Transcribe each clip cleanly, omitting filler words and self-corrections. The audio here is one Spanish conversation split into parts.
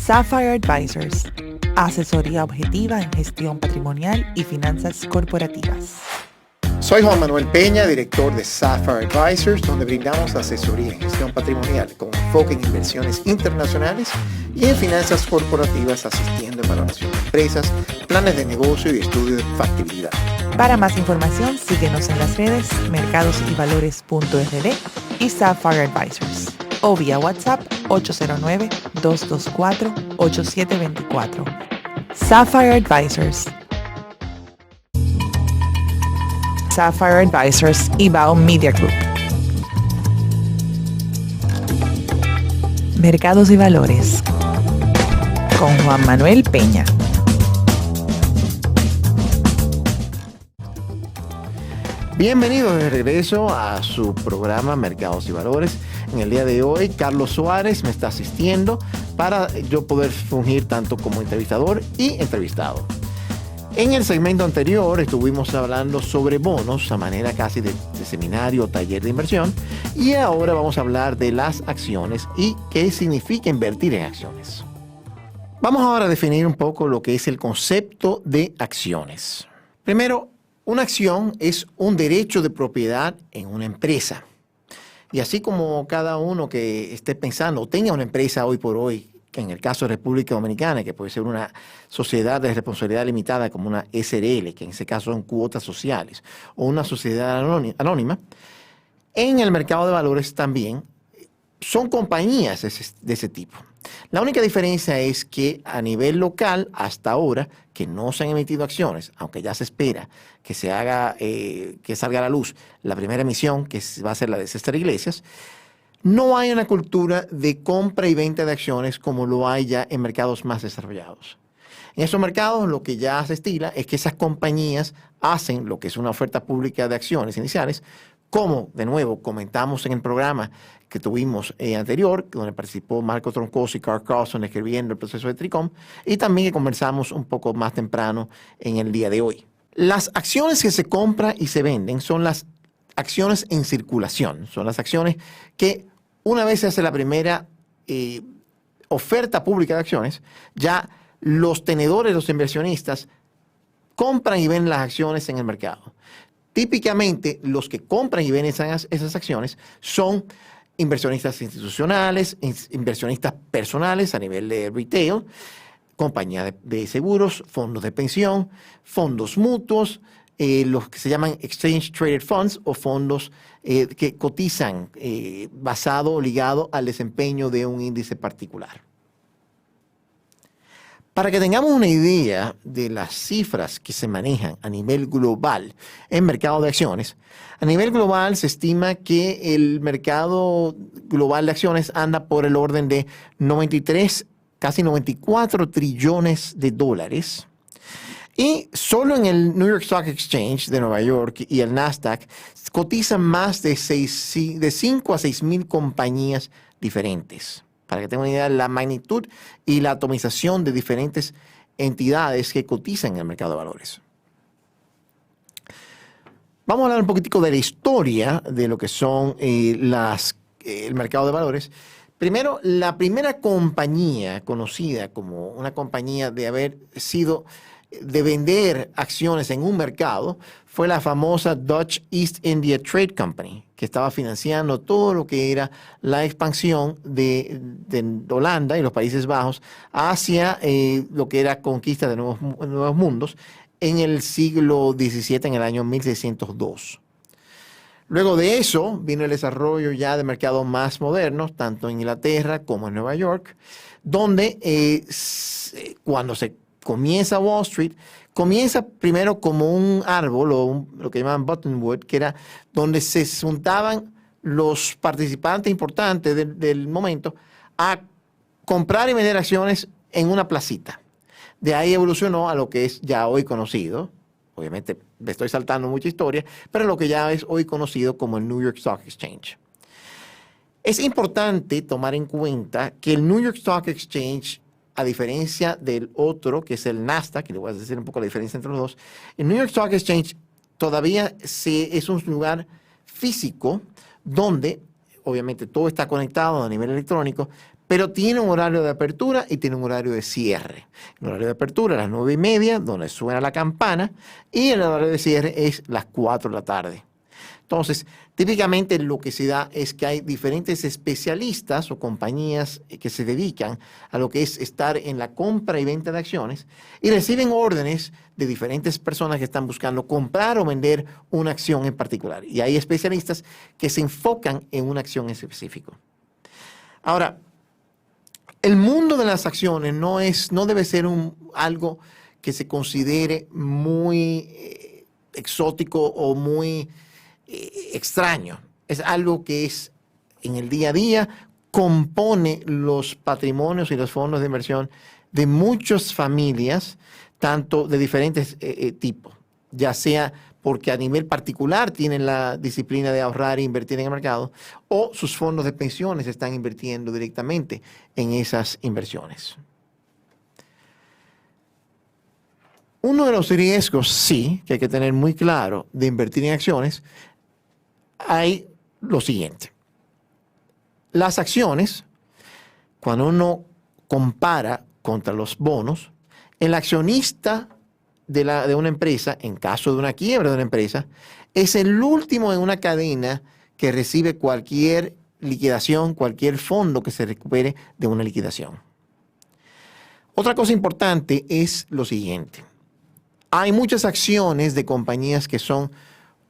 Sapphire Advisors, asesoría objetiva en gestión patrimonial y finanzas corporativas. Soy Juan Manuel Peña, director de Sapphire Advisors, donde brindamos asesoría en gestión patrimonial con enfoque en inversiones internacionales y en finanzas corporativas, asistiendo en valoración de empresas, planes de negocio y estudio de factibilidad. Para más información, síguenos en las redes mercadosyvalores.rd y Sapphire Advisors o vía WhatsApp 809-224-8724. Sapphire Advisors. Sapphire Advisors y Bao Media Group. Mercados y Valores con Juan Manuel Peña. Bienvenidos de regreso a su programa Mercados y Valores. En el día de hoy, Carlos Suárez me está asistiendo para yo poder fungir tanto como entrevistador y entrevistado. En el segmento anterior estuvimos hablando sobre bonos a manera casi de seminario o taller de inversión, y ahora vamos a hablar de las acciones y qué significa invertir en acciones. Vamos ahora a definir un poco lo que es el concepto de acciones. Primero, una acción es un derecho de propiedad en una empresa. Y así como cada uno que esté pensando o tenga una empresa hoy por hoy, que en el caso de República Dominicana, que puede ser una sociedad de responsabilidad limitada como una SRL, que en ese caso son cuotas sociales, o una sociedad anónima, en el mercado de valores también son compañías de ese tipo. La única diferencia es que a nivel local, hasta ahora, que no se han emitido acciones, aunque ya se espera que se haga, que salga a la luz la primera emisión, que va a ser la de César Iglesias, no hay una cultura de compra y venta de acciones como lo hay ya en mercados más desarrollados. En esos mercados lo que ya se estila es que esas compañías hacen lo que es una oferta pública de acciones iniciales, como de nuevo comentamos en el programa que tuvimos anterior, donde participó Marco Troncoso y Carl Carlson escribiendo el proceso de Tricom, y también que conversamos un poco más temprano en el día de hoy. Las acciones que se compran y se venden son las acciones en circulación, son las acciones que una vez se hace la primera oferta pública de acciones, ya los tenedores, los inversionistas, compran y venden las acciones en el mercado. Típicamente, los que compran y venden esas acciones son inversionistas institucionales, inversionistas personales a nivel de retail, compañías de seguros, fondos de pensión, fondos mutuos, los que se llaman Exchange Traded Funds o fondos que cotizan basado o ligado al desempeño de un índice particular. Para que tengamos una idea de las cifras que se manejan a nivel global en mercado de acciones, a nivel global se estima que el mercado global de acciones anda por el orden de 93, casi 94 trillones de dólares. Y solo en el New York Stock Exchange de Nueva York y el Nasdaq cotizan más de 5 a 6 mil compañías diferentes. Para que tengan una idea de la magnitud y la atomización de diferentes entidades que cotizan en el mercado de valores. Vamos a hablar un poquitico de la historia de lo que son el mercado de valores. Primero, la primera compañía conocida como una compañía de vender acciones en un mercado fue la famosa Dutch East India Trade Company, que estaba financiando todo lo que era la expansión de Holanda y los Países Bajos hacia lo que era conquista de nuevos mundos en el siglo XVII, en el año 1602. Luego de eso vino el desarrollo ya de mercados más modernos, tanto en Inglaterra como en Nueva York, donde cuando se comienza Wall Street, comienza primero como un árbol o lo que llamaban buttonwood, que era donde se juntaban los participantes importantes del momento a comprar y vender acciones en una placita. De ahí evolucionó a lo que es ya hoy conocido, obviamente me estoy saltando mucha historia, pero lo que ya es hoy conocido como el New York Stock Exchange. Es importante tomar en cuenta que el New York Stock Exchange, a diferencia del otro, que es el Nasdaq, que le voy a decir un poco la diferencia entre los dos, el New York Stock Exchange todavía es un lugar físico donde obviamente todo está conectado a nivel electrónico, pero tiene un horario de apertura y tiene un horario de cierre. El horario de apertura es las 9:30, donde suena la campana, y el horario de cierre es las 4 de la tarde. Entonces, típicamente lo que se da es que hay diferentes especialistas o compañías que se dedican a lo que es estar en la compra y venta de acciones y reciben órdenes de diferentes personas que están buscando comprar o vender una acción en particular. Y hay especialistas que se enfocan en una acción en específico. Ahora, el mundo de las acciones no debe ser algo que se considere muy exótico o muy extraño. Es algo que es en el día a día, compone los patrimonios y los fondos de inversión de muchas familias, tanto de diferentes tipos, ya sea porque a nivel particular tienen la disciplina de ahorrar e invertir en el mercado, o sus fondos de pensiones están invirtiendo directamente en esas inversiones. Uno de los riesgos, sí, que hay que tener muy claro de invertir en acciones, hay lo siguiente. Las acciones, cuando uno compara contra los bonos, el accionista de una empresa, en caso de una quiebra de una empresa, es el último en una cadena que recibe cualquier liquidación, cualquier fondo que se recupere de una liquidación. Otra cosa importante es lo siguiente. Hay muchas acciones de compañías que son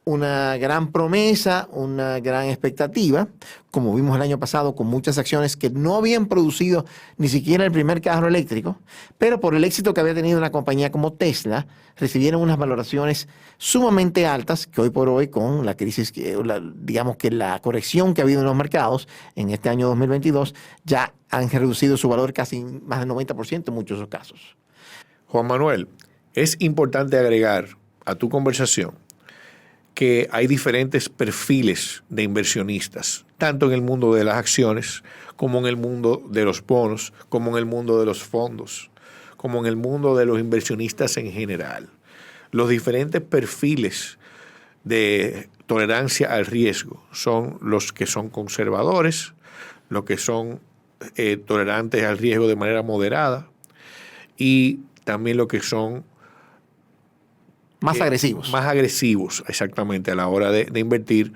una gran promesa, una gran expectativa, como vimos el año pasado con muchas acciones que no habían producido ni siquiera el primer carro eléctrico, pero por el éxito que había tenido una compañía como Tesla, recibieron unas valoraciones sumamente altas que hoy por hoy con la crisis, digamos que la corrección que ha habido en los mercados en este año 2022, ya han reducido su valor casi más del 90% en muchos de esos casos. Juan Manuel, es importante agregar a tu conversación que hay diferentes perfiles de inversionistas, tanto en el mundo de las acciones, como en el mundo de los bonos, como en el mundo de los fondos, como en el mundo de los inversionistas en general. Los diferentes perfiles de tolerancia al riesgo son los que son conservadores, los que son tolerantes al riesgo de manera moderada y también los que son más agresivos. Más agresivos, exactamente, a la hora de invertir,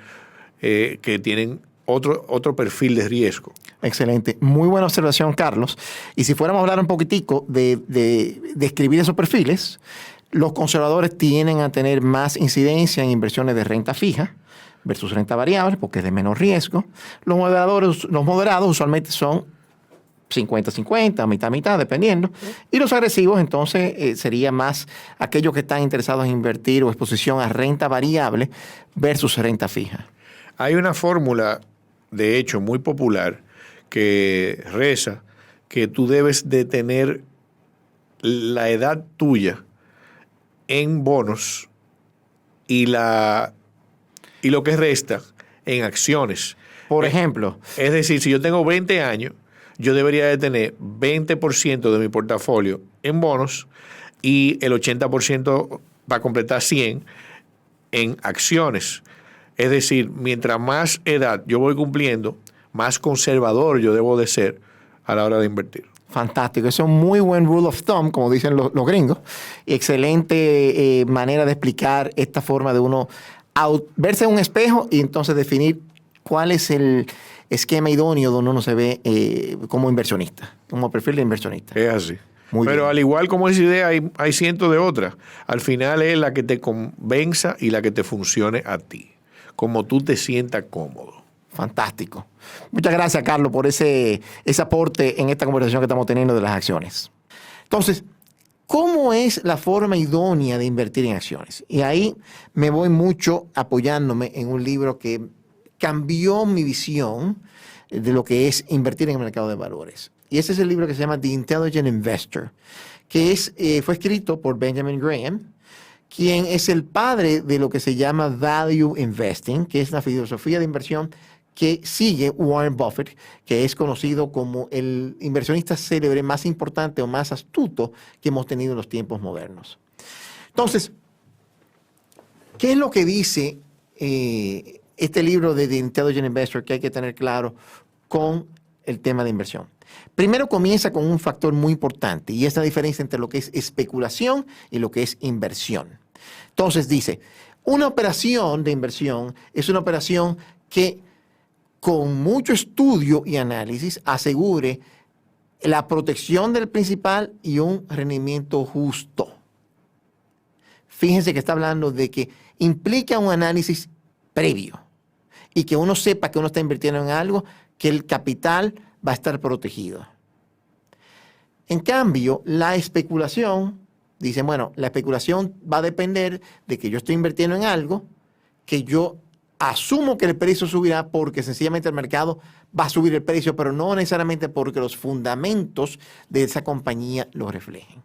que tienen otro perfil de riesgo. Excelente. Muy buena observación, Carlos. Y si fuéramos a hablar un poquitico de describir esos perfiles, los conservadores tienden a tener más incidencia en inversiones de renta fija versus renta variable, porque es de menor riesgo. Los moderados usualmente son 50-50, mitad-mitad, dependiendo. Y los agresivos, entonces, sería más aquellos que están interesados en invertir o exposición a renta variable versus renta fija. Hay una fórmula, de hecho, muy popular que reza que tú debes de tener la edad tuya en bonos y lo que resta en acciones. Por ejemplo. Es decir, si yo tengo 20 años, yo debería de tener 20% de mi portafolio en bonos y el 80% para completar 100 en acciones. Es decir, mientras más edad yo voy cumpliendo, más conservador yo debo de ser a la hora de invertir. Fantástico. Eso es un muy buen rule of thumb, como dicen los gringos. Excelente manera de explicar esta forma de uno verse en un espejo y entonces definir cuál es el esquema idóneo donde uno se ve como inversionista, como perfil de inversionista. Es así. Muy Pero bien. Al igual como esa idea, hay cientos de otras. Al final es la que te convenza y la que te funcione a ti, como tú te sientas cómodo. Fantástico. Muchas gracias, Carlos, por ese aporte en esta conversación que estamos teniendo de las acciones. Entonces, ¿cómo es la forma idónea de invertir en acciones? Y ahí me voy mucho apoyándome en un libro que cambió mi visión de lo que es invertir en el mercado de valores. Y ese es el libro que se llama The Intelligent Investor, que fue escrito por Benjamin Graham, quien es el padre de lo que se llama Value Investing, que es la filosofía de inversión que sigue Warren Buffett, que es conocido como el inversionista célebre más importante o más astuto que hemos tenido en los tiempos modernos. Entonces, ¿qué es lo que dice este libro de The Intelligent Investor que hay que tener claro con el tema de inversión? Primero comienza con un factor muy importante y es la diferencia entre lo que es especulación y lo que es inversión. Entonces dice, una operación de inversión es una operación que con mucho estudio y análisis asegure la protección del principal y un rendimiento justo. Fíjense que está hablando de que implica un análisis previo y que uno sepa que uno está invirtiendo en algo, que el capital va a estar protegido. En cambio, la especulación, dicen, bueno, la especulación va a depender de que yo estoy invirtiendo en algo, que yo asumo que el precio subirá porque sencillamente el mercado va a subir el precio, pero no necesariamente porque los fundamentos de esa compañía lo reflejen.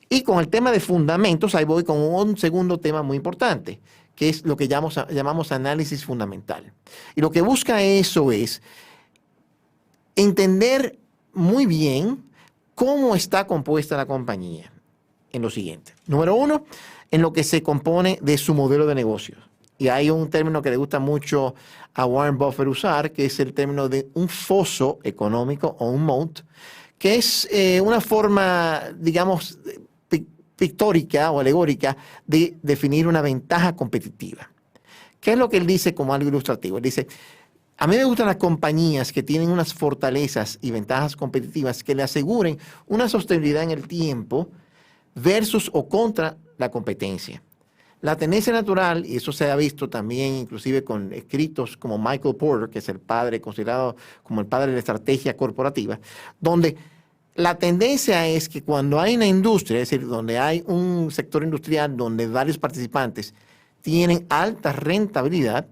Y con el tema de fundamentos, ahí voy con un segundo tema muy importante, que es lo que llamamos análisis fundamental. Y lo que busca eso es entender muy bien cómo está compuesta la compañía en lo siguiente. Número uno, en lo que se compone de su modelo de negocios. Y hay un término que le gusta mucho a Warren Buffett usar, que es el término de un foso económico o un moat, que es una forma, digamos, pictórica o alegórica de definir una ventaja competitiva. ¿Qué es lo que él dice como algo ilustrativo? Él dice, a mí me gustan las compañías que tienen unas fortalezas y ventajas competitivas que le aseguren una sostenibilidad en el tiempo versus o contra la competencia. La tendencia natural, y eso se ha visto también inclusive con escritos como Michael Porter, que es el padre, considerado como el padre de la estrategia corporativa, donde la tendencia es que cuando hay una industria, es decir, donde hay un sector industrial donde varios participantes tienen alta rentabilidad,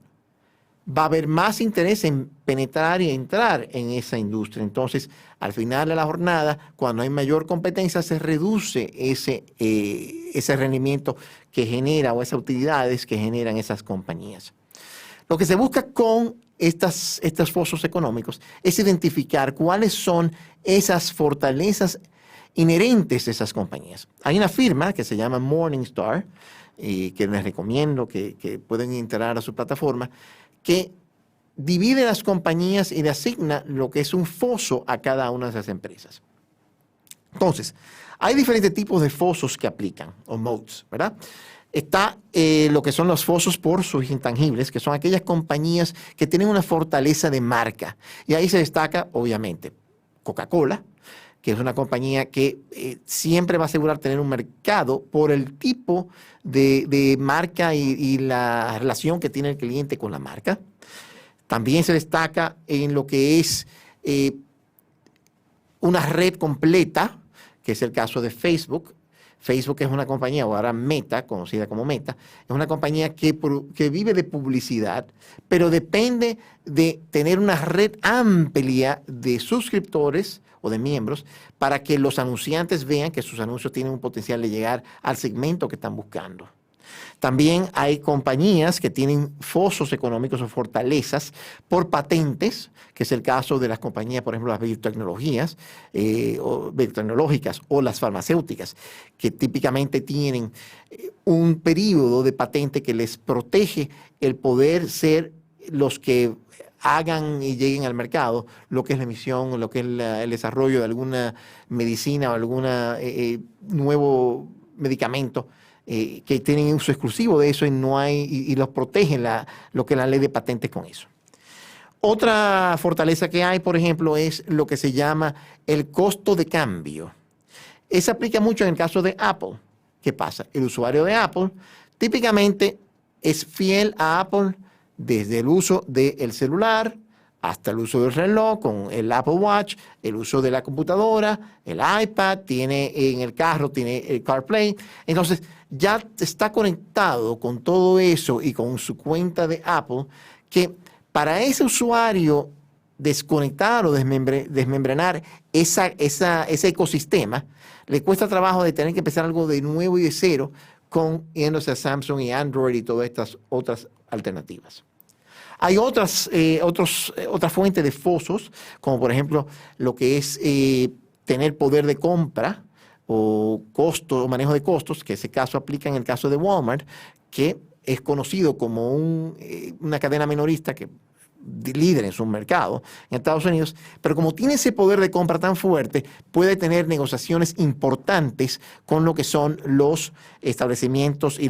va a haber más interés en penetrar y entrar en esa industria. Entonces, al final de la jornada, cuando hay mayor competencia, se reduce ese rendimiento que genera o esas utilidades que generan esas compañías. Lo que se busca con estos fosos económicos es identificar cuáles son esas fortalezas inherentes de esas compañías. Hay una firma que se llama Morningstar, que les recomiendo que pueden entrar a su plataforma, que divide las compañías y le asigna lo que es un foso a cada una de esas empresas. Entonces, hay diferentes tipos de fosos que aplican, o moats, ¿verdad? Está lo que son los fosos por sus intangibles, que son aquellas compañías que tienen una fortaleza de marca. Y ahí se destaca, obviamente, Coca-Cola, que es una compañía que siempre va a asegurar tener un mercado por el tipo de marca y la relación que tiene el cliente con la marca. También se destaca en lo que es una red completa, que es el caso de Facebook. Facebook es una compañía, o ahora Meta, conocida como Meta, es una compañía que vive de publicidad, pero depende de tener una red amplia de suscriptores o de miembros para que los anunciantes vean que sus anuncios tienen un potencial de llegar al segmento que están buscando. También hay compañías que tienen fosos económicos o fortalezas por patentes, que es el caso de las compañías, por ejemplo, las biotecnologías o biotecnológicas o las farmacéuticas, que típicamente tienen un periodo de patente que les protege el poder ser los que hagan y lleguen al mercado lo que es la emisión, lo que es el desarrollo de alguna medicina o algún nuevo medicamento que tienen uso exclusivo de eso y los protegen lo que es la ley de patentes con eso. Otra fortaleza que hay, por ejemplo, es lo que se llama el costo de cambio. Eso aplica mucho en el caso de Apple. ¿Qué pasa? El usuario de Apple típicamente es fiel a Apple desde el uso del celular hasta el uso del reloj con el Apple Watch, el uso de la computadora, el iPad, tiene en el carro, tiene el CarPlay. Entonces, ya está conectado con todo eso y con su cuenta de Apple, que para ese usuario desconectar o desmembrenar ese ecosistema, le cuesta trabajo de tener que empezar algo de nuevo y de cero yéndose a Samsung y Android y todas estas otras alternativas. Hay otra fuente de fosos, como por ejemplo lo que es tener poder de compra o costo o manejo de costos, que ese caso aplica en el caso de Walmart, que es conocido como una cadena minorista que líder en su mercado en Estados Unidos, pero como tiene ese poder de compra tan fuerte, puede tener negociaciones importantes con lo que son los establecimientos y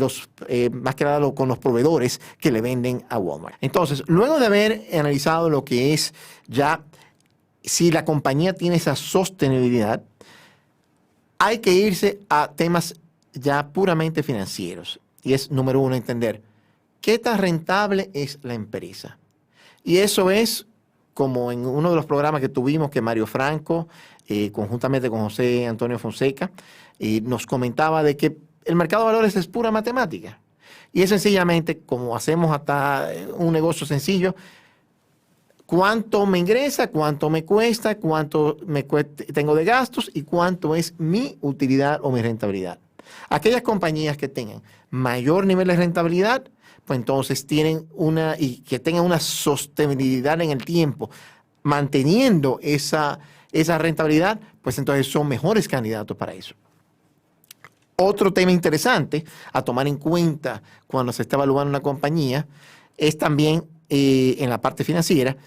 más que nada con los proveedores que le venden a Walmart. Entonces, luego de haber analizado lo que es ya si la compañía tiene esa sostenibilidad, hay que irse a temas ya puramente financieros. Y es, número uno, entender qué tan rentable es la empresa. Y eso es como en uno de los programas que tuvimos que Mario Franco, conjuntamente con José Antonio Fonseca, nos comentaba de que el mercado de valores es pura matemática. Y es sencillamente, como hacemos hasta un negocio sencillo, cuánto me ingresa, cuánto me cuesta, tengo de gastos y cuánto es mi utilidad o mi rentabilidad. Aquellas compañías que tengan mayor nivel de rentabilidad, pues entonces tienen que tengan una sostenibilidad en el tiempo, manteniendo esa rentabilidad, pues entonces son mejores candidatos para eso. Otro tema interesante a tomar en cuenta cuando se está evaluando una compañía es también en la parte financiera,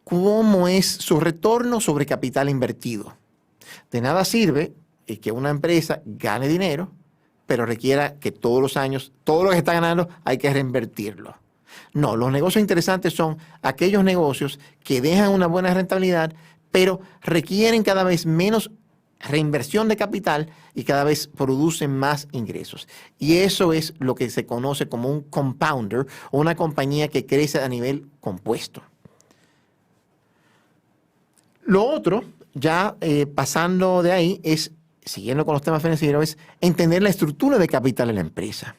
cómo es su retorno sobre capital invertido. De nada sirve que una empresa gane dinero, pero requiera que todos los años, todo lo que está ganando, hay que reinvertirlo. No, los negocios interesantes son aquellos negocios que dejan una buena rentabilidad, pero requieren cada vez menos reinversión de capital y cada vez producen más ingresos. Y eso es lo que se conoce como un compounder o una compañía que crece a nivel compuesto. Lo otro, ya pasando de ahí, siguiendo con los temas financieros, es entender la estructura de capital de la empresa.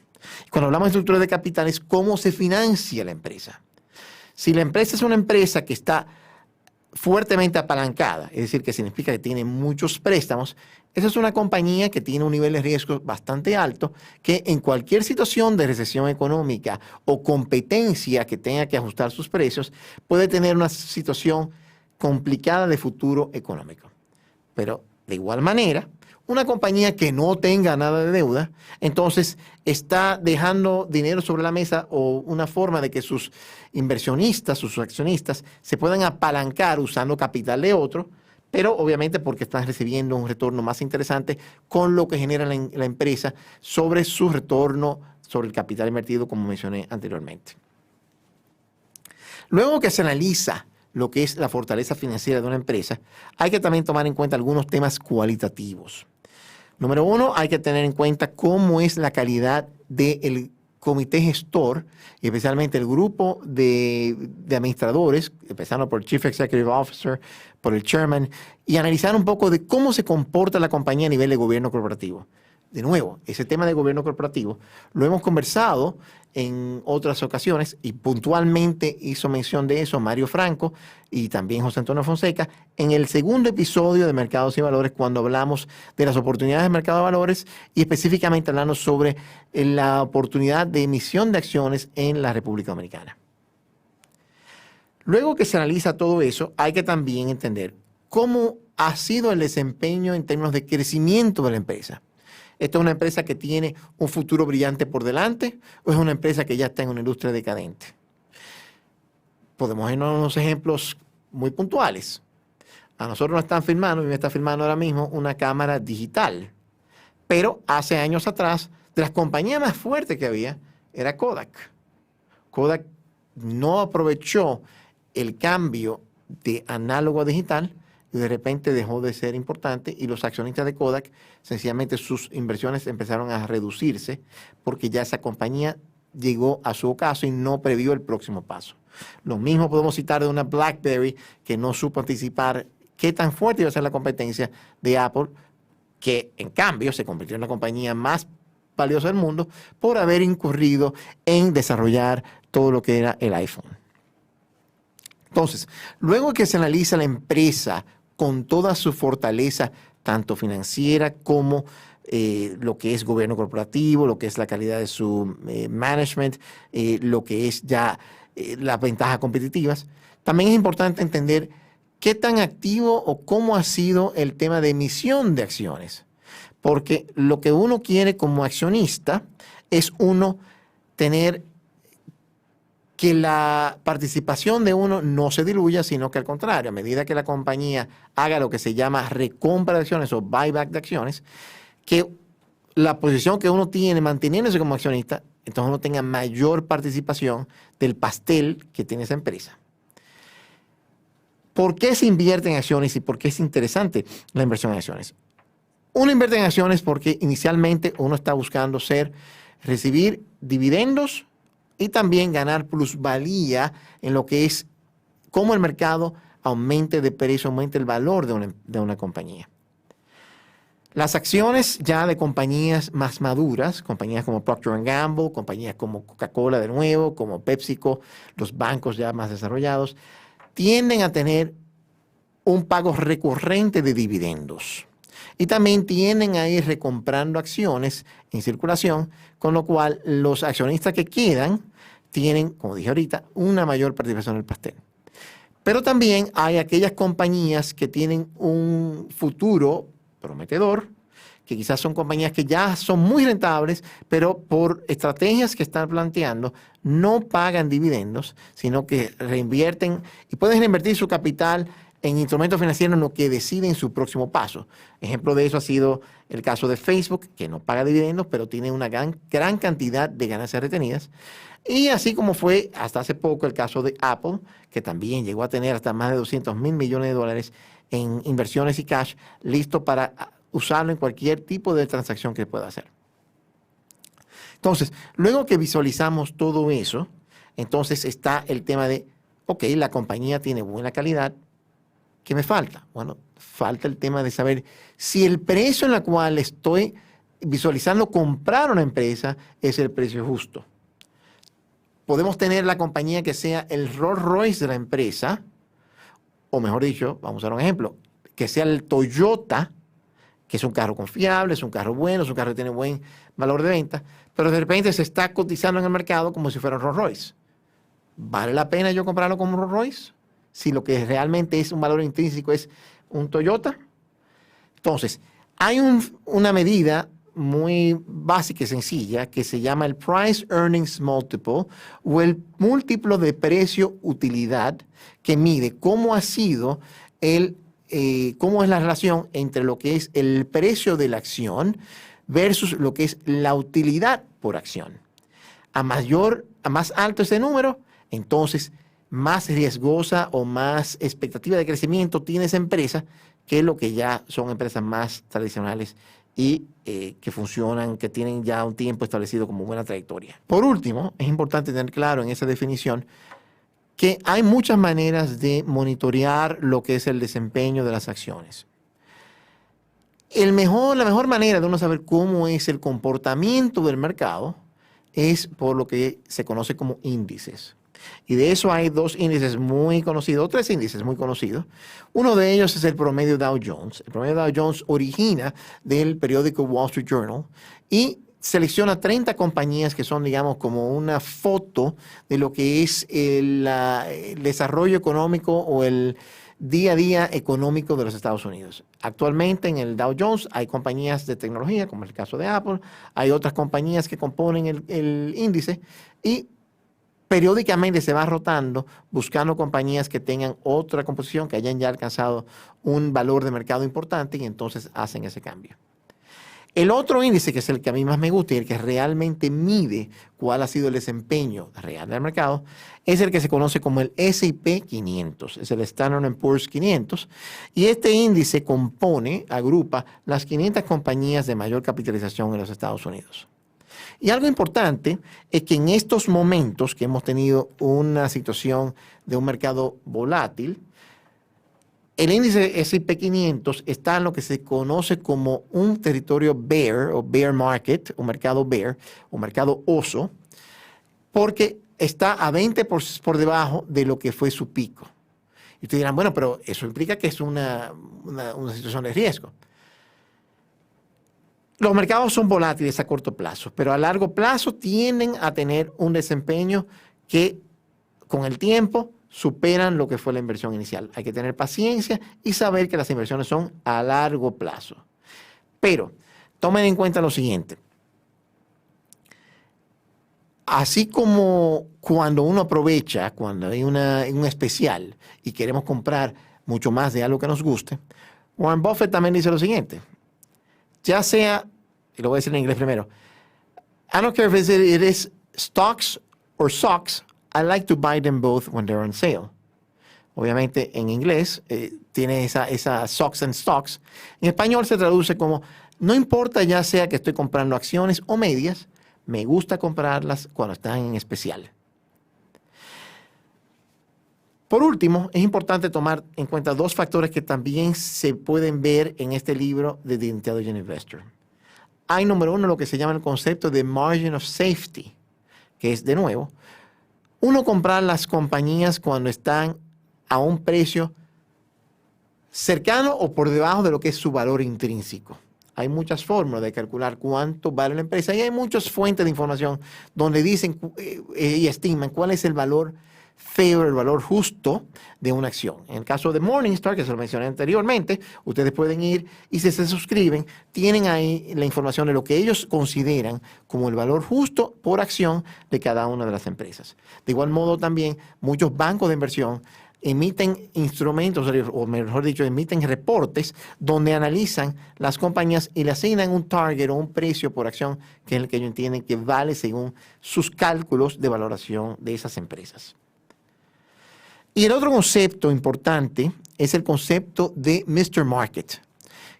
Cuando hablamos de estructura de capital es cómo se financia la empresa. Si la empresa es una empresa que está fuertemente apalancada, es decir, que significa que tiene muchos préstamos, esa es una compañía que tiene un nivel de riesgo bastante alto, que en cualquier situación de recesión económica o competencia que tenga que ajustar sus precios, puede tener una situación complicada de futuro económico. Pero de igual manera, una compañía que no tenga nada de deuda, entonces está dejando dinero sobre la mesa o una forma de que sus inversionistas, sus accionistas, se puedan apalancar usando capital de otro, pero obviamente porque están recibiendo un retorno más interesante con lo que genera la empresa sobre su retorno sobre el capital invertido, como mencioné anteriormente. Luego que se analiza lo que es la fortaleza financiera de una empresa, hay que también tomar en cuenta algunos temas cualitativos. Número uno, hay que tener en cuenta cómo es la calidad del comité gestor, y especialmente el grupo de administradores, empezando por el Chief Executive Officer, por el Chairman, y analizar un poco de cómo se comporta la compañía a nivel de gobierno corporativo. De nuevo, ese tema de gobierno corporativo lo hemos conversado en otras ocasiones y puntualmente hizo mención de eso Mario Franco y también José Antonio Fonseca en el segundo episodio de Mercados y Valores, cuando hablamos de las oportunidades del mercado de valores y específicamente hablando sobre la oportunidad de emisión de acciones en la República Dominicana. Luego que se analiza todo eso, hay que también entender cómo ha sido el desempeño en términos de crecimiento de la empresa. ¿Esto es una empresa que tiene un futuro brillante por delante o es una empresa que ya está en una industria decadente? Podemos irnos a unos ejemplos muy puntuales. A nosotros nos están filmando, y me está filmando ahora mismo, una cámara digital. Pero hace años atrás, de las compañías más fuertes que había, era Kodak. Kodak no aprovechó el cambio de análogo a digital y de repente dejó de ser importante y los accionistas de Kodak, sencillamente sus inversiones empezaron a reducirse porque ya esa compañía llegó a su ocaso y no previó el próximo paso. Lo mismo podemos citar de una BlackBerry que no supo anticipar qué tan fuerte iba a ser la competencia de Apple, que en cambio se convirtió en la compañía más valiosa del mundo por haber incurrido en desarrollar todo lo que era el iPhone. Entonces, luego que se analiza la empresa con toda su fortaleza, tanto financiera como lo que es gobierno corporativo, lo que es la calidad de su management, lo que es ya las ventajas competitivas, también es importante entender qué tan activo o cómo ha sido el tema de emisión de acciones. Porque lo que uno quiere como accionista es uno tener que la participación de uno no se diluya, sino que al contrario, a medida que la compañía haga lo que se llama recompra de acciones o buyback de acciones, que la posición que uno tiene manteniéndose como accionista, entonces uno tenga mayor participación del pastel que tiene esa empresa. ¿Por qué se invierte en acciones y por qué es interesante la inversión en acciones? Uno invierte en acciones porque inicialmente uno está buscando recibir dividendos y también ganar plusvalía en lo que es cómo el mercado aumente de precio, aumente el valor de una compañía. Las acciones ya de compañías más maduras, compañías como Procter & Gamble, compañías como Coca-Cola de nuevo, como PepsiCo, los bancos ya más desarrollados, tienden a tener un pago recurrente de dividendos. Y también tienden a ir recomprando acciones en circulación, con lo cual los accionistas que quedan tienen, como dije ahorita, una mayor participación en el pastel. Pero también hay aquellas compañías que tienen un futuro prometedor, que quizás son compañías que ya son muy rentables, pero por estrategias que están planteando, no pagan dividendos, sino que reinvierten y pueden reinvertir su capital en instrumentos financieros en lo que deciden su próximo paso. Ejemplo de eso ha sido el caso de Facebook, que no paga dividendos, pero tiene una gran cantidad de ganancias retenidas. Y así como fue hasta hace poco el caso de Apple, que también llegó a tener hasta más de $200 mil millones en inversiones y cash, listo para usarlo en cualquier tipo de transacción que pueda hacer. Entonces, luego que visualizamos todo eso, entonces está el tema de, ok, la compañía tiene buena calidad. ¿Qué me falta? Bueno, falta el tema de saber si el precio en el cual estoy visualizando comprar una empresa es el precio justo. Podemos tener la compañía que sea el Rolls Royce de la empresa, o mejor dicho, vamos a dar un ejemplo, que sea el Toyota, que es un carro confiable, es un carro bueno, es un carro que tiene buen valor de venta, pero de repente se está cotizando en el mercado como si fuera un Rolls Royce. ¿Vale la pena yo comprarlo como un Rolls Royce? Si lo que realmente es un valor intrínseco es un Toyota. Entonces, hay una medida muy básica y sencilla que se llama el Price Earnings Multiple o el múltiplo de precio-utilidad, que mide cómo ha sido cómo es la relación entre lo que es el precio de la acción versus lo que es la utilidad por acción. A más alto ese número, entonces más riesgosa o más expectativa de crecimiento tiene esa empresa que lo que ya son empresas más tradicionales y que funcionan, que tienen ya un tiempo establecido como buena trayectoria. Por último, es importante tener claro en esa definición que hay muchas maneras de monitorear lo que es el desempeño de las acciones. La mejor manera de uno saber cómo es el comportamiento del mercado es por lo que se conoce como índices. Y de eso hay dos índices muy conocidos, tres índices muy conocidos. Uno de ellos es el promedio Dow Jones. El promedio Dow Jones origina del periódico Wall Street Journal y selecciona 30 compañías que son, digamos, como una foto de lo que es el desarrollo económico o el día a día económico de los Estados Unidos. Actualmente en el Dow Jones hay compañías de tecnología, como el caso de Apple, hay otras compañías que componen el índice y periódicamente se va rotando buscando compañías que tengan otra composición, que hayan ya alcanzado un valor de mercado importante y entonces hacen ese cambio. El otro índice, que es el que a mí más me gusta y el que realmente mide cuál ha sido el desempeño real del mercado, es el que se conoce como el S&P 500, es el Standard & Poor's 500, y este índice agrupa las 500 compañías de mayor capitalización en los Estados Unidos. Y algo importante es que en estos momentos que hemos tenido una situación de un mercado volátil, el índice S&P 500 está en lo que se conoce como un territorio bear o bear market, o mercado bear, o mercado oso, porque está a 20 por debajo de lo que fue su pico. Y ustedes dirán, bueno, pero eso implica que es una situación de riesgo. Los mercados son volátiles a corto plazo, pero a largo plazo tienden a tener un desempeño que con el tiempo superan lo que fue la inversión inicial. Hay que tener paciencia y saber que las inversiones son a largo plazo. Pero tomen en cuenta lo siguiente. así como cuando uno aprovecha, cuando hay un especial y queremos comprar mucho más de algo que nos guste, Warren Buffett también dice lo siguiente. Ya sea, y lo voy a decir en inglés primero, I don't care if it is stocks or socks, I like to buy them both when they're on sale. Obviamente en inglés tiene esa socks and stocks. En español se traduce como, no importa ya sea que estoy comprando acciones o medias, me gusta comprarlas cuando están en especial. Por último, es importante tomar en cuenta dos factores que también se pueden ver en este libro de The Intelligent Investor. Hay, número uno, lo que se llama el concepto de margin of safety, que es, de nuevo, uno comprar las compañías cuando están a un precio cercano o por debajo de lo que es su valor intrínseco. Hay muchas formas de calcular cuánto vale la empresa y hay muchas fuentes de información donde dicen y estiman cuál es el valor fair, el valor justo de una acción. En el caso de Morningstar, que se lo mencioné anteriormente, ustedes pueden ir y si se suscriben, tienen ahí la información de lo que ellos consideran como el valor justo por acción de cada una de las empresas. De igual modo también muchos bancos de inversión emiten instrumentos, o mejor dicho, emiten reportes donde analizan las compañías y le asignan un target o un precio por acción que es el que ellos entienden que vale según sus cálculos de valoración de esas empresas. Y el otro concepto importante es el concepto de Mr. Market,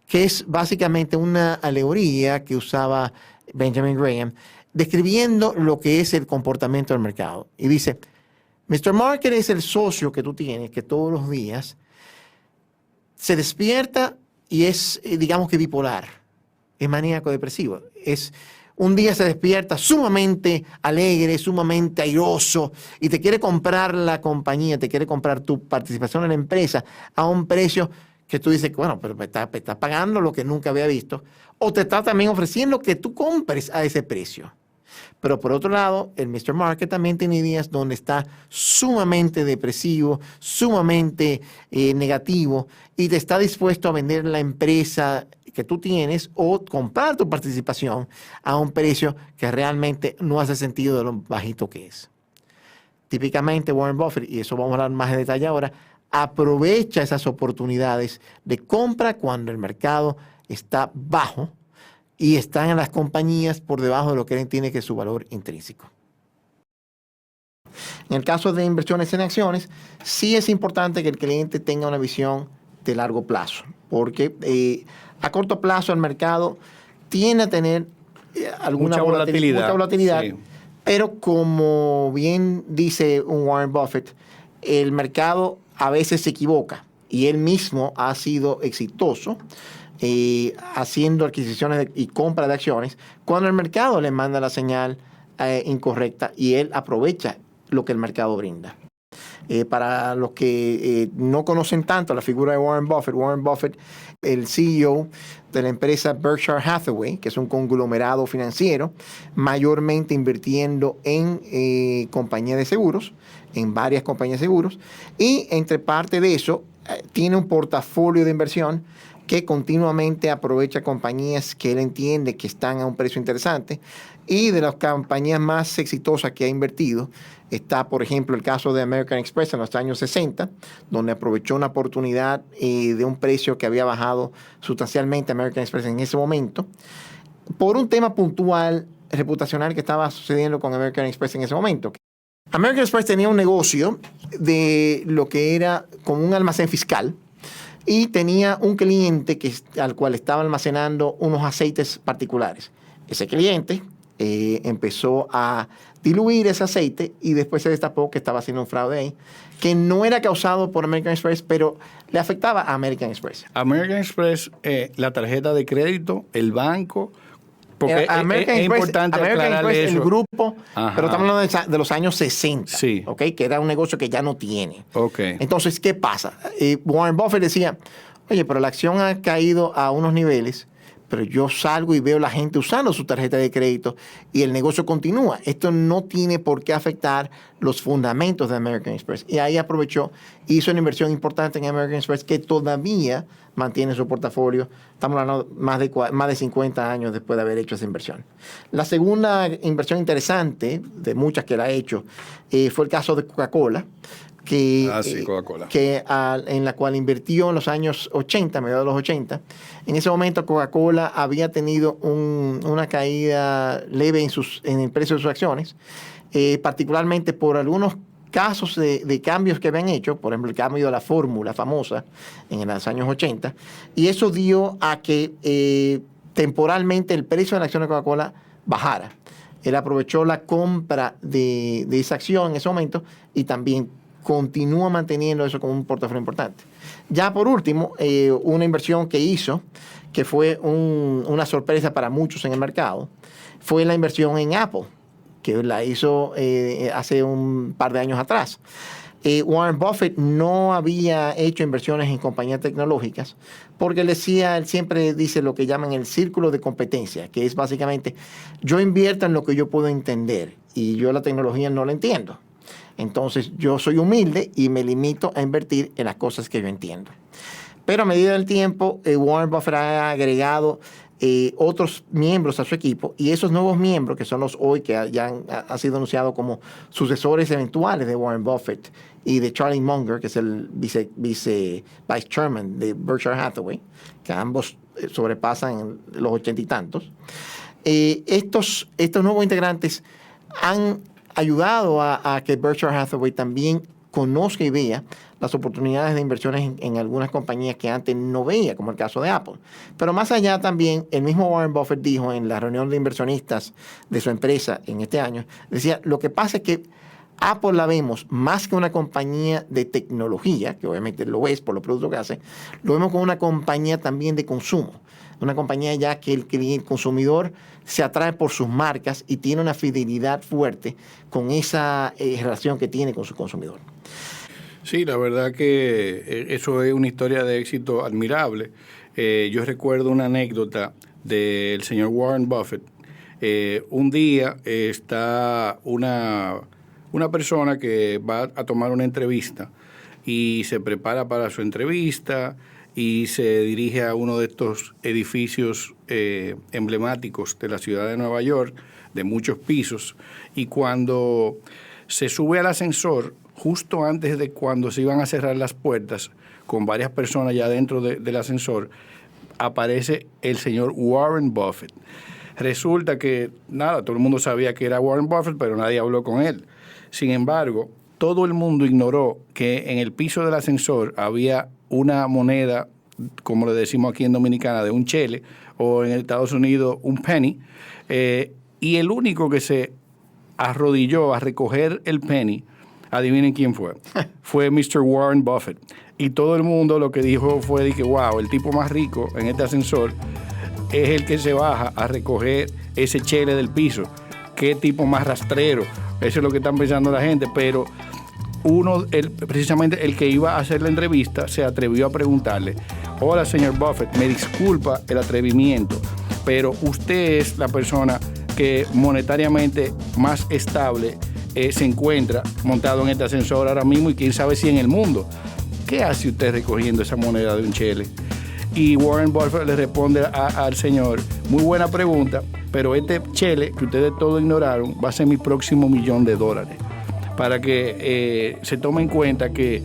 que es básicamente una alegoría que usaba Benjamin Graham describiendo lo que es el comportamiento del mercado. Y dice, Mr. Market es el socio que tú tienes que todos los días se despierta y es, digamos que bipolar, es maníaco depresivo. Un día se despierta sumamente alegre, sumamente airoso y te quiere comprar la compañía, te quiere comprar tu participación en la empresa a un precio que tú dices, bueno, pero me está pagando lo que nunca había visto. O te está también ofreciendo que tú compres a ese precio. Pero por otro lado, el Mr. Market también tiene días donde está sumamente depresivo, sumamente negativo y te está dispuesto a vender la empresa que tú tienes o comprar tu participación a un precio que realmente no hace sentido de lo bajito que es. Típicamente Warren Buffett, y eso vamos a hablar más en detalle ahora, aprovecha esas oportunidades de compra cuando el mercado está bajo y están en las compañías por debajo de lo que él entiende que es su valor intrínseco. En el caso de inversiones en acciones, sí es importante que el cliente tenga una visión de largo plazo, porque a corto plazo el mercado tiende a tener mucha volatilidad, sí. Pero como bien dice un Warren Buffett, el mercado a veces se equivoca y él mismo ha sido exitoso haciendo adquisiciones y compra de acciones cuando el mercado le manda la señal incorrecta y él aprovecha lo que el mercado brinda. Para los que no conocen tanto la figura de Warren Buffett, el CEO de la empresa Berkshire Hathaway, que es un conglomerado financiero, mayormente invirtiendo en compañías de seguros, en varias compañías de seguros, y entre parte de eso tiene un portafolio de inversión que continuamente aprovecha compañías que él entiende que están a un precio interesante. Y de las compañías más exitosas que ha invertido está, por ejemplo, el caso de American Express en los años 60, donde aprovechó una oportunidad de un precio que había bajado sustancialmente American Express en ese momento, por un tema puntual, reputacional que estaba sucediendo con American Express en ese momento. American Express tenía un negocio de lo que era como un almacén fiscal, y tenía un cliente al cual estaba almacenando unos aceites particulares. Ese cliente empezó a diluir ese aceite y después se destapó que estaba haciendo un fraude ahí, que no era causado por American Express, pero le afectaba a American Express. American Express, la tarjeta de crédito, el banco, porque American es Express, importante American aclararle Express, eso. el grupo, Ajá. Pero estamos hablando de los años 60, sí. ¿okay? Que era un negocio que ya no tiene. Okay. Entonces, ¿qué pasa? Warren Buffett decía, oye, pero la acción ha caído a unos niveles, pero yo salgo y veo a la gente usando su tarjeta de crédito y el negocio continúa. Esto no tiene por qué afectar los fundamentos de American Express. Y ahí aprovechó, hizo una inversión importante en American Express que todavía mantiene su portafolio. Estamos hablando más de 50 años después de haber hecho esa inversión. La segunda inversión interesante, de muchas que la ha hecho, fue el caso de Coca-Cola. Coca-Cola. En la cual invirtió en los años 80, mediados de los 80. En ese momento Coca-Cola había tenido una caída leve en el precio de sus acciones, particularmente por algunos casos de cambios que habían hecho, por ejemplo el cambio de la fórmula famosa en los años 80, y eso dio a que temporalmente el precio de la acción de Coca-Cola bajara. Él aprovechó la compra de esa acción en ese momento y también continúa manteniendo eso como un portafolio importante. Ya por último, una inversión que hizo, que fue una sorpresa para muchos en el mercado, fue la inversión en Apple, que la hizo hace un par de años atrás. Warren Buffett no había hecho inversiones en compañías tecnológicas porque él siempre dice lo que llaman el círculo de competencia, que es básicamente yo invierto en lo que yo puedo entender y yo la tecnología no la entiendo. Entonces yo soy humilde y me limito a invertir en las cosas que yo entiendo. Pero a medida del tiempo, Warren Buffett ha agregado otros miembros a su equipo, y esos nuevos miembros, que son los hoy que ya han sido anunciados como sucesores eventuales de Warren Buffett y de Charlie Munger, que es el vice chairman de Berkshire Hathaway, que ambos sobrepasan los 80 y tantos. Estos nuevos integrantes han ayudado a que Berkshire Hathaway también conozca y vea las oportunidades de inversiones en algunas compañías que antes no veía, como el caso de Apple. Pero más allá también, el mismo Warren Buffett dijo en la reunión de inversionistas de su empresa en este año, decía, lo que pasa es que Apple la vemos más que una compañía de tecnología, que obviamente lo es por los productos que hace, lo vemos como una compañía también de consumo. Una compañía ya que el consumidor se atrae por sus marcas y tiene una fidelidad fuerte con esa relación que tiene con su consumidor. Sí, la verdad que eso es una historia de éxito admirable. Yo recuerdo una anécdota del señor Warren Buffett. Un día está una persona que va a tomar una entrevista y se prepara para su entrevista y se dirige a uno de estos edificios emblemáticos de la ciudad de Nueva York, de muchos pisos, y cuando se sube al ascensor, justo antes de cuando se iban a cerrar las puertas, con varias personas ya dentro del ascensor, aparece el señor Warren Buffett. Resulta que, todo el mundo sabía que era Warren Buffett, pero nadie habló con él. Sin embargo, todo el mundo ignoró que en el piso del ascensor había una moneda, como le decimos aquí en Dominicana, de un chele, o en Estados Unidos un penny, y el único que se arrodilló a recoger el penny, adivinen quién fue. Fue Mr. Warren Buffett. Y todo el mundo lo que dijo fue que, wow, el tipo más rico en este ascensor es el que se baja a recoger ese chele del piso. Qué tipo más rastrero. Eso es lo que están pensando la gente, pero precisamente el que iba a hacer la entrevista se atrevió a preguntarle, hola señor Buffett, me disculpa el atrevimiento, pero usted es la persona que monetariamente más estable se encuentra montado en este ascensor ahora mismo y quién sabe si en el mundo. ¿Qué hace usted recogiendo esa moneda de un chele? Y Warren Buffett le responde al señor, muy buena pregunta, pero este chele que ustedes todos ignoraron va a ser mi próximo $1,000,000. Para que se tome en cuenta que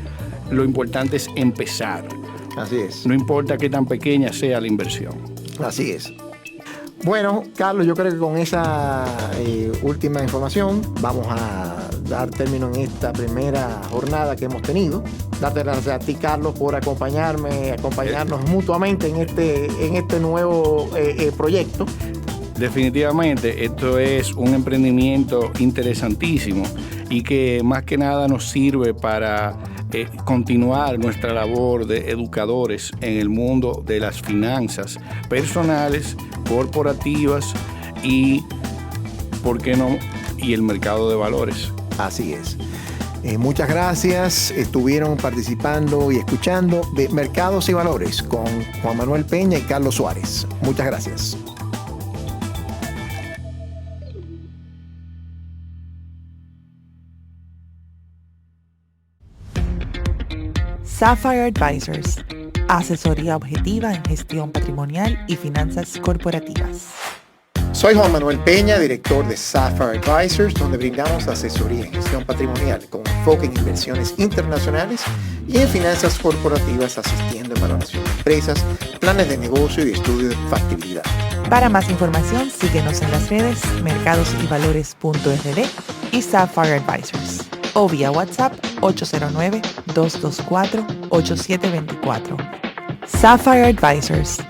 lo importante es empezar. Así es. No importa qué tan pequeña sea la inversión. Así es. Bueno, Carlos, yo creo que con esa última información vamos a dar término en esta primera jornada que hemos tenido. Darte las gracias a ti, Carlos, por acompañarnos mutuamente en este nuevo proyecto. Definitivamente, esto es un emprendimiento interesantísimo y que más que nada nos sirve para continuar nuestra labor de educadores en el mundo de las finanzas personales, corporativas y, ¿por qué no?, y el mercado de valores. Así es. Muchas gracias. Estuvieron participando y escuchando de Mercados y Valores con Juan Manuel Peña y Carlos Suárez. Muchas gracias. Sapphire Advisors, asesoría objetiva en gestión patrimonial y finanzas corporativas. Soy Juan Manuel Peña, director de Sapphire Advisors, donde brindamos asesoría en gestión patrimonial con enfoque en inversiones internacionales y en finanzas corporativas, asistiendo en valoración de empresas, planes de negocio y estudio de factibilidad. Para más información, síguenos en las redes mercadosyvalores.rd y Sapphire Advisors o vía WhatsApp 809-224-8724. Sapphire Advisors,